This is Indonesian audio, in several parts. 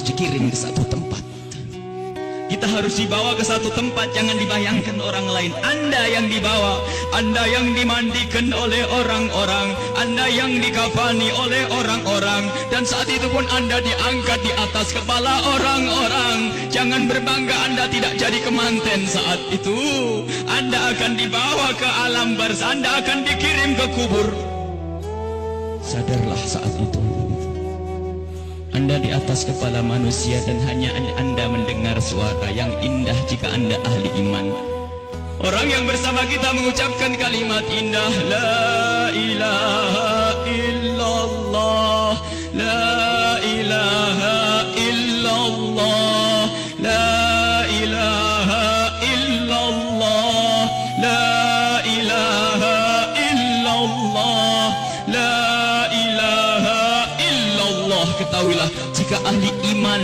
dikirim ke satu tempat. Kita harus dibawa ke satu tempat, jangan dibayangkan orang lain. Anda yang dibawa, Anda yang dimandikan oleh orang-orang, Anda yang dikafani oleh orang-orang, dan saat itu pun Anda diangkat di atas kepala orang-orang. Jangan berbangga Anda tidak jadi kemanten saat itu. Anda akan dibawa ke alam barzah, Anda akan dikirim ke kubur. Sadarlah saat itu Anda di atas kepala manusia dan hanya Anda mendengar suara yang indah jika Anda ahli iman. Orang yang bersama kita mengucapkan kalimat indah, La ilaha illallah, La ilaha illallah, La ilaha illallah, La ilaha illallah, La ilaha illallah. Ketahuilah, jika ahli iman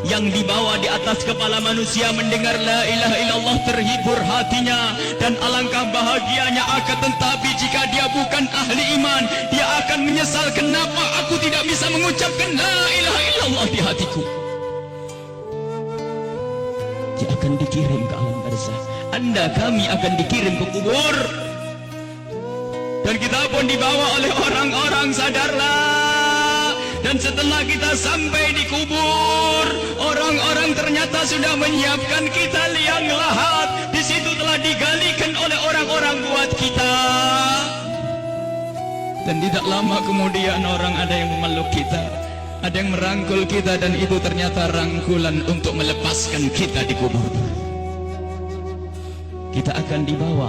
yang dibawa di atas kepala manusia mendengar la ilaha illallah, terhibur hatinya dan alangkah bahagianya. Akan tetapi jika dia bukan ahli iman, dia akan menyesal, kenapa aku tidak bisa mengucapkan la ilaha illallah di hatiku. Dia akan dikirim ke alam barzah. Anda, kami akan dikirim ke kubur, dan kita pun dibawa oleh orang-orang. Sadarlah. Dan setelah kita sampai di kubur, orang-orang ternyata sudah menyiapkan kita liang lahat. Di situ telah digalikan oleh orang-orang buat kita. Dan tidak lama kemudian orang ada yang memeluk kita, ada yang merangkul kita, dan itu ternyata rangkulan untuk melepaskan kita di kubur. Kita akan dibawa,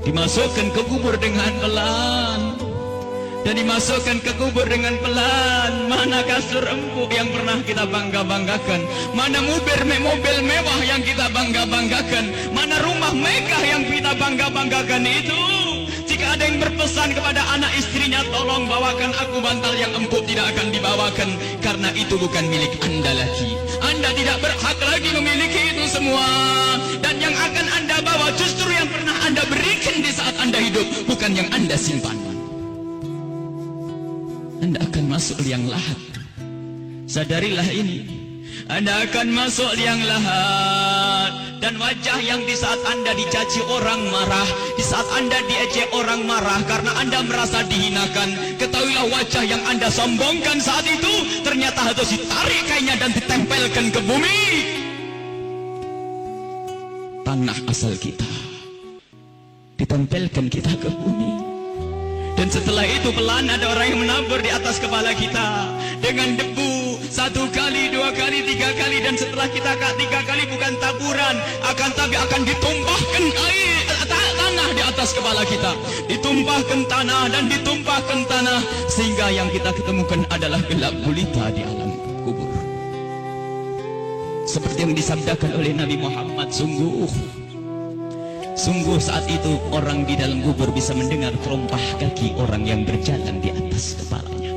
dimasukkan ke kubur dengan pelan. Dan dimasukkan ke kubur dengan pelan. Mana kasur empuk yang pernah kita bangga-banggakan? Mana mobil mewah yang kita bangga-banggakan? Mana rumah megah yang kita bangga-banggakan itu? Jika ada yang berpesan kepada anak istrinya, tolong bawakan aku bantal yang empuk, tidak akan dibawakan, karena itu bukan milik Anda lagi. Anda tidak berhak lagi memiliki itu semua. Dan yang akan Anda bawa justru yang pernah Anda berikan di saat Anda hidup, bukan yang Anda simpan. Anda akan masuk liang lahat. Sadarilah ini. Anda akan masuk liang lahat. Dan wajah yang di saat Anda dicaci orang marah, di saat Anda diejek orang marah karena Anda merasa dihinakan, ketahuilah wajah yang Anda sombongkan saat itu ternyata harus ditarik kainnya dan ditempelkan ke bumi, tanah asal kita. Ditempelkan kita ke bumi. Dan setelah itu pelan ada orang yang menabur di atas kepala kita dengan debu, 1 kali, 2 kali, 3 kali, dan setelah kita 3 kali bukan taburan, tapi akan ditumpahkan air tanah di atas kepala kita, ditumpahkan tanah dan ditumpahkan tanah, sehingga yang kita ketemukan adalah gelap gulita di alam kubur. Seperti yang disabdakan oleh Nabi Muhammad, sungguh saat itu orang di dalam kubur bisa mendengar terompah kaki orang yang berjalan di atas kepalanya.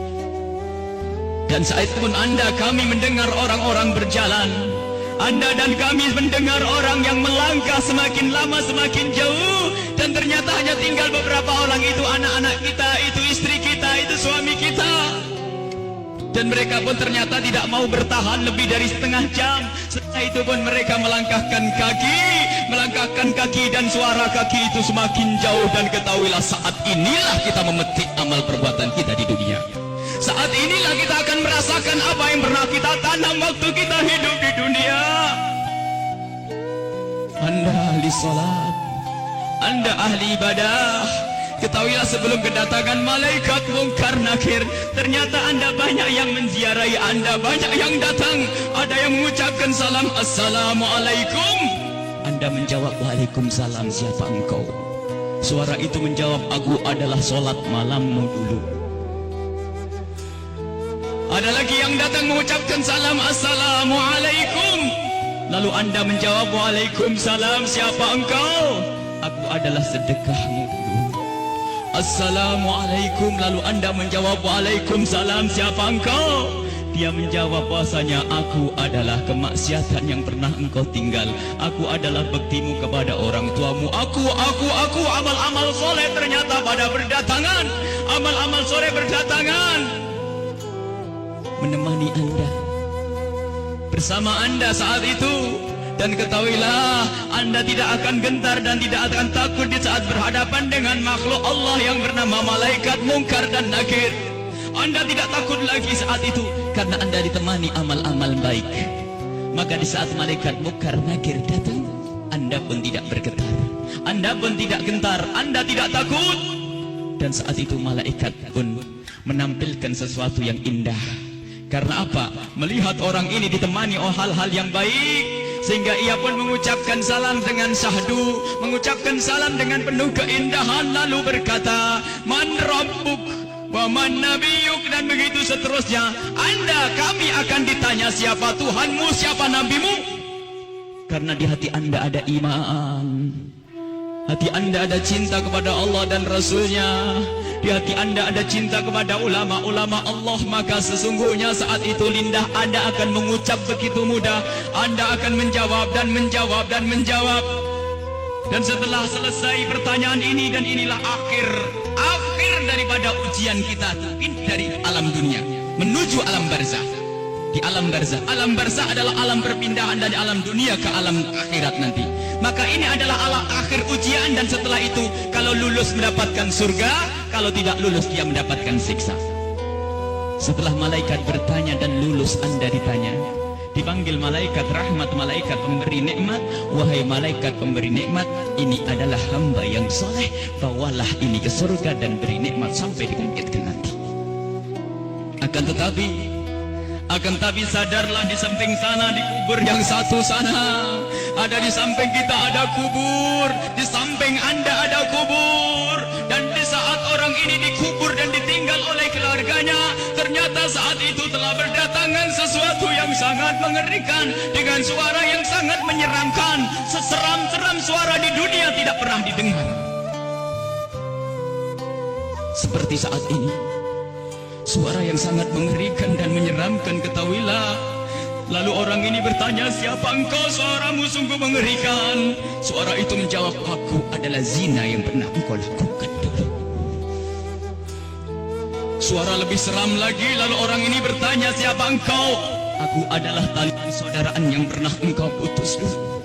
Dan saat itu pun Anda, kami mendengar orang-orang berjalan. Anda dan kami mendengar orang yang melangkah semakin lama semakin jauh. Dan ternyata hanya tinggal beberapa orang, itu anak-anak kita, itu istri kita, itu suami kita. Dan mereka pun ternyata tidak mau bertahan lebih dari setengah jam. Setelah itu pun mereka melangkahkan kaki, dan suara kaki itu semakin jauh. Dan ketahuilah, saat inilah kita memetik amal perbuatan kita di dunia. Saat inilah kita akan merasakan apa yang pernah kita tanam waktu kita hidup di dunia. Anda ahli salat, Anda ahli ibadah, ketahuilah sebelum kedatangan malaikat mungkar nakir, ternyata Anda banyak yang menziarahi Anda, banyak yang datang. Ada yang mengucapkan salam, Assalamualaikum. Anda menjawab, Waalaikumsalam, siapa engkau? Suara itu menjawab, aku adalah sholat malammu dulu. Ada lagi yang datang mengucapkan salam, Assalamualaikum. Lalu Anda menjawab, Waalaikumsalam, siapa engkau? Aku adalah sedekahmu dulu. Assalamualaikum. Lalu Anda menjawab, Waalaikumsalam, siapa engkau? Dia menjawab bahasanya, aku adalah kemaksiatan yang pernah engkau tinggal. Aku adalah baktimu kepada orang tuamu. Aku, amal-amal soleh ternyata pada berdatangan. Amal-amal soleh berdatangan menemani Anda. bersama Anda saat itu. Dan ketahuilah, Anda tidak akan gentar dan tidak akan takut di saat berhadapan dengan makhluk Allah yang bernama malaikat Munkar dan Nakir. Anda tidak takut lagi saat itu karena Anda ditemani amal-amal baik. Maka di saat malaikat Munkar Nakir datang, Anda pun tidak bergetar, Anda pun tidak gentar, Anda tidak takut. Dan saat itu malaikat pun menampilkan sesuatu yang indah. Karena apa? Melihat orang ini ditemani oleh hal-hal yang baik, sehingga ia pun mengucapkan salam dengan syahdu, mengucapkan salam dengan penuh keindahan, lalu berkata, Man Rabbuk wa man nabiyuk, dan begitu seterusnya. Anda, kami akan ditanya siapa Tuhanmu, siapa nabimu. Karena di hati Anda ada iman, hati Anda ada cinta kepada Allah dan Rasulnya, di hati Anda ada cinta kepada ulama-ulama Allah. Maka sesungguhnya saat itu lidah Anda akan mengucap begitu mudah. Anda akan menjawab dan menjawab dan menjawab. Dan setelah selesai pertanyaan ini, dan inilah akhir daripada ujian kita dari alam dunia menuju alam barzah. Di alam barzah, alam barzah adalah alam perpindahan dari alam dunia ke alam akhirat nanti. Maka ini adalah alam akhir ujian, dan setelah itu kalau lulus mendapatkan surga, kalau tidak lulus dia mendapatkan siksa. Setelah malaikat bertanya dan lulus, Anda ditanya, dipanggil malaikat rahmat, malaikat pemberi nikmat. Wahai malaikat pemberi nikmat, ini adalah hamba yang soleh, bawalah ini ke surga dan beri nikmat sampai dibangkitkan nanti. Akan tapi sadarlah, di samping sana, di kubur yang satu sana, ada di samping kita ada kubur, di samping Anda ada kubur. Dan di saat orang ini dikubur dan ditinggal oleh keluarganya, ternyata saat itu telah berdatangan sesuatu yang sangat mengerikan, dengan suara yang sangat menyeramkan. Seseram-seram suara di dunia tidak pernah didengar. Seperti saat ini, suara yang sangat mengerikan dan menyeramkan, ketahuilah. Lalu orang ini bertanya, siapa engkau? Suaramu sungguh mengerikan. Suara itu menjawab, aku adalah zina yang pernah engkau lakukan dulu. Suara lebih seram lagi, lalu orang ini bertanya, siapa engkau? Aku adalah tali persaudaraan yang pernah engkau putus dulu.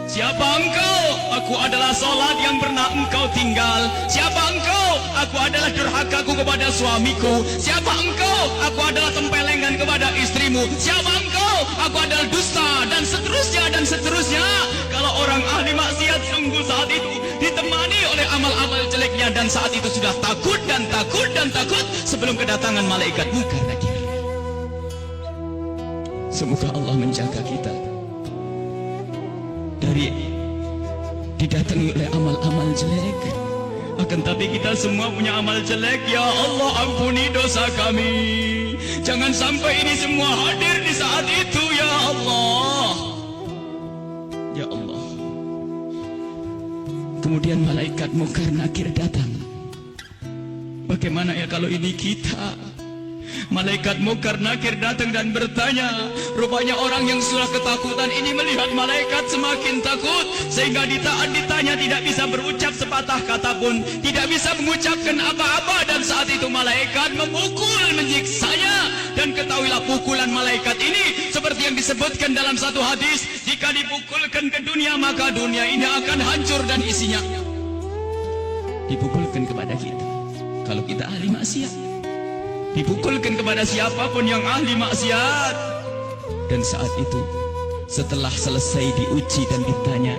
Siapa engkau? Aku adalah salat yang pernah engkau tinggal. Siapa engkau? Aku adalah durhakaku kepada suamiku. Siapa engkau? Aku adalah tempelengan kepada istrimu. Siapa engkau? Aku adalah dusta, dan seterusnya dan seterusnya. Kalau orang ahli maksiat sungguh saat itu ditemani oleh amal-amal jeleknya, dan saat itu sudah takut dan takut dan takut sebelum kedatangan malaikat Munkar Nakir. Semoga Allah menjaga kita dari didatangi oleh amal-amal jelek. Akan tapi kita semua punya amal jelek. Ya Allah, ampuni dosa kami. Jangan sampai ini semua hadir di saat itu, ya Allah. Ya Allah. Kemudian malaikat Munkar Nakir datang. Bagaimana ya kalau ini kita? Malaikat Munkar Nakir datang dan bertanya. Rupanya orang yang sudah ketakutan ini melihat malaikat semakin takut, sehingga ditanya tidak bisa berucap sepatah kata pun, tidak bisa mengucapkan apa-apa. Dan saat itu malaikat memukul, menyiksanya. Dan ketahuilah, pukulan malaikat ini seperti yang disebutkan dalam satu hadis, jika dipukulkan ke dunia, maka dunia ini akan hancur dan isinya. Dipukulkan kepada kita kalau kita ahli maksiat, dipukulkan kepada siapapun yang ahli maksiat. Dan saat itu, setelah selesai diuji dan ditanya,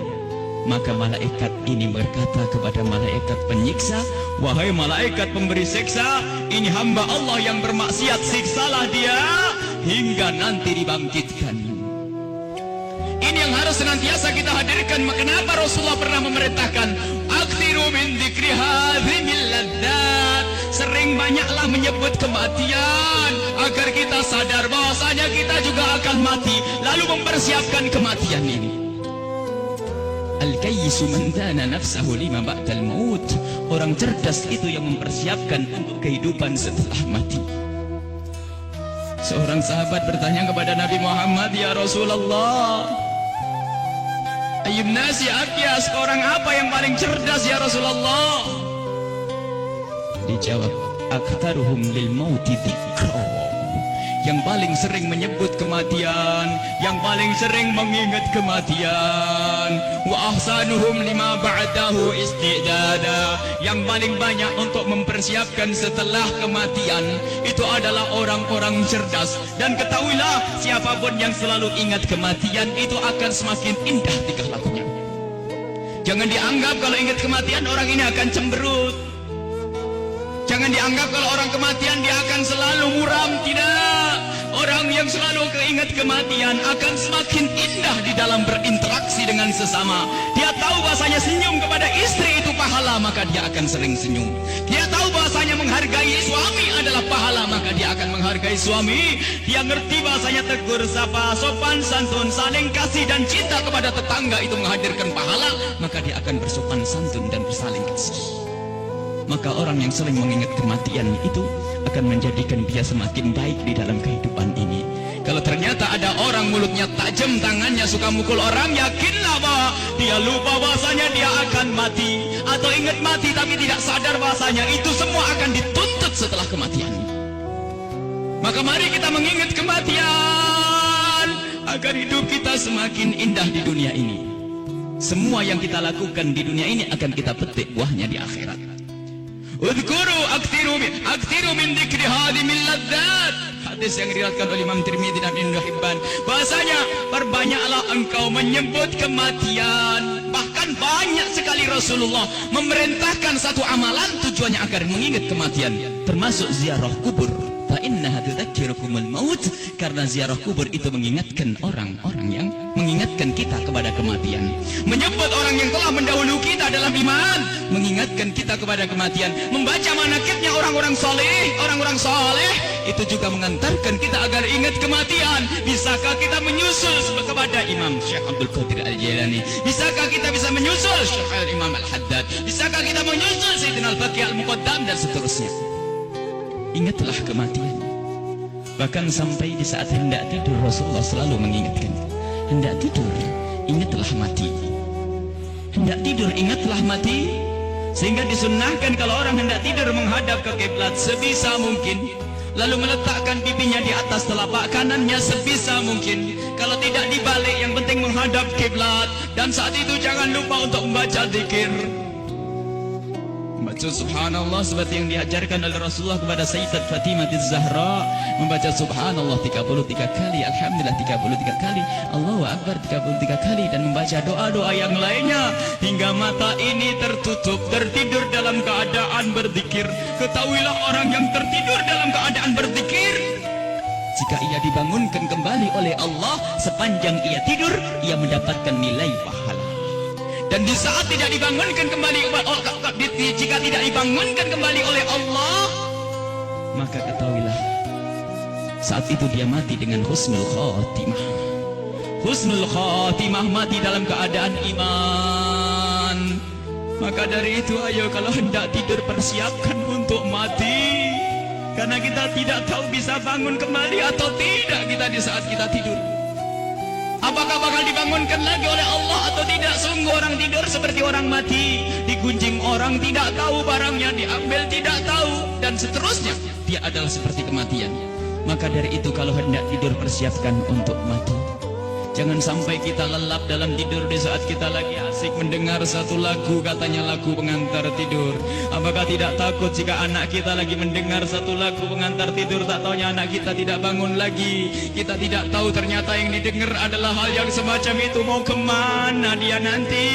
maka malaikat ini berkata kepada malaikat penyiksa, wahai malaikat pemberi siksa, ini hamba Allah yang bermaksiat, siksalah dia hingga nanti dibangkitkan. Ini yang harus senantiasa kita hadirkan. Kenapa Rasulullah pernah memerintahkan, akthiru min dzikri hadhimil ladzat, sering banyaklah menyebut kematian, agar kita sadar bahwasanya kita juga akan mati, lalu mempersiapkan kematian ini. Al-kayyisu man dana nafsahu lima ba'dal maut. Orang cerdas itu yang mempersiapkan untuk kehidupan setelah mati. Seorang sahabat bertanya kepada Nabi Muhammad, ya Rasulullah, ayyun nasi akyas, orang apa yang paling cerdas ya Rasulullah? Dijawab, aktsaruhum lil mauti dzikra, yang paling sering menyebut kematian, yang paling sering mengingat kematian. Wa ahsanuhum lima ba'dahu istidada, yang paling banyak untuk mempersiapkan setelah kematian itu adalah orang-orang cerdas. Dan ketahuilah, siapapun yang selalu ingat kematian itu akan semakin indah tingkah lakunya. Jangan dianggap kalau ingat kematian orang ini akan cemberut. Jangan dianggap kalau orang kematian dia akan selalu muram. Tidak. Orang yang selalu keingat kematian akan semakin indah di dalam berinteraksi dengan sesama. Dia tahu bahasanya senyum kepada istri itu pahala, maka dia akan sering senyum. Dia tahu bahasanya menghargai suami adalah pahala, maka dia akan menghargai suami. Dia ngerti bahasanya tegur sapa, sopan santun, saling kasih dan cinta kepada tetangga itu menghadirkan pahala, maka dia akan bersopan santun dan bersaling kasih. Maka orang yang sering mengingat kematian itu akan menjadikan dia semakin baik di dalam kehidupan ini. Kalau ternyata ada orang mulutnya tajam, tangannya suka mukul orang, yakinlah bahwa dia lupa bahasanya dia akan mati, atau ingat mati tapi tidak sadar bahasanya itu semua akan dituntut setelah kematian. Maka mari kita mengingat kematian agar hidup kita semakin indah di dunia ini. Semua yang kita lakukan di dunia ini akan kita petik buahnya di akhirat. Udhkuru aktiru min dzikri hadimil ladzat. Hadis yang diriwayatkan oleh Imam Tirmidzi dan Ibnu Hibban. Bahasanya, perbanyaklah engkau menyebut kematian. Bahkan banyak sekali Rasulullah memerintahkan satu amalan tujuannya agar mengingat kematian, termasuk ziarah kubur. Fa innaha tudzakirukumul maut, karena ziarah kubur itu mengingatkan orang-orang yang mengingatkan kita kepada kematian. Menyebut orang yang telah mendahului kita dalam iman, mengingatkan kita kepada kematian. Membaca manaqibnya orang-orang saleh itu juga mengantarkan kita agar ingat kematian. Bisakah kita menyusul kepada Imam Syekh Abdul Qadir Al-Jailani? Bisakah kita bisa menyusul Syekh Al-Imam Al-Haddad? Bisakah kita menyusul Sayyidina Al-Baqi Al-Muqaddam dan seterusnya? Ingatlah kematian. Bahkan sampai di saat hendak tidur Rasulullah selalu mengingatkan, hendak tidur ingatlah mati, hendak tidur ingatlah mati. Sehingga disunnahkan kalau orang hendak tidur menghadap ke kiblat sebisa mungkin, lalu meletakkan pipinya di atas telapak kanannya sebisa mungkin. Kalau tidak dibalik, yang penting menghadap kiblat. Dan saat itu jangan lupa untuk membaca zikir, membaca subhanallah seperti yang diajarkan oleh Rasulullah kepada Sayyidat Fatimah Az-Zahra, membaca subhanallah 33 kali, alhamdulillah 33 kali, Allahu Akbar 33 kali, dan membaca doa-doa yang lainnya hingga mata ini tertutup, tertidur dalam keadaan berzikir. Ketahuilah orang yang tertidur dalam keadaan berzikir, jika ia dibangunkan kembali oleh Allah sepanjang ia tidur, ia mendapatkan nilai pahala. Dan di saat tidak dibangunkan kembali, jika tidak dibangunkan kembali oleh Allah, maka ketahuilah saat itu dia mati dengan husnul khatimah. Husnul khatimah, mati dalam keadaan iman. Maka dari itu, ayo kalau hendak tidur persiapkan untuk mati, karena kita tidak tahu bisa bangun kembali atau tidak kita di saat kita tidur. Apakah bakal dibangunkan lagi oleh Allah atau tidak? Sungguh orang tidur seperti orang mati. Digunjing orang, tidak tahu barangnya, diambil tidak tahu, dan seterusnya. Dia adalah seperti kematian. Maka dari itu kalau hendak tidur persiapkan untuk mati. Jangan sampai kita lelap dalam tidur di saat kita lagi asik mendengar satu lagu, katanya lagu pengantar tidur. Apakah tidak takut jika anak kita lagi mendengar satu lagu pengantar tidur, tak taunya anak kita tidak bangun lagi? Kita tidak tahu ternyata yang didengar adalah hal yang semacam itu. Mau kemana dia nanti?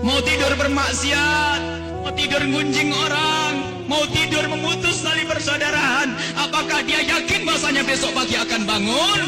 Mau tidur bermaksiat, mau tidur gunjing orang, mau tidur memutus tali persaudaraan. Apakah dia yakin bahasanya besok pagi akan bangun?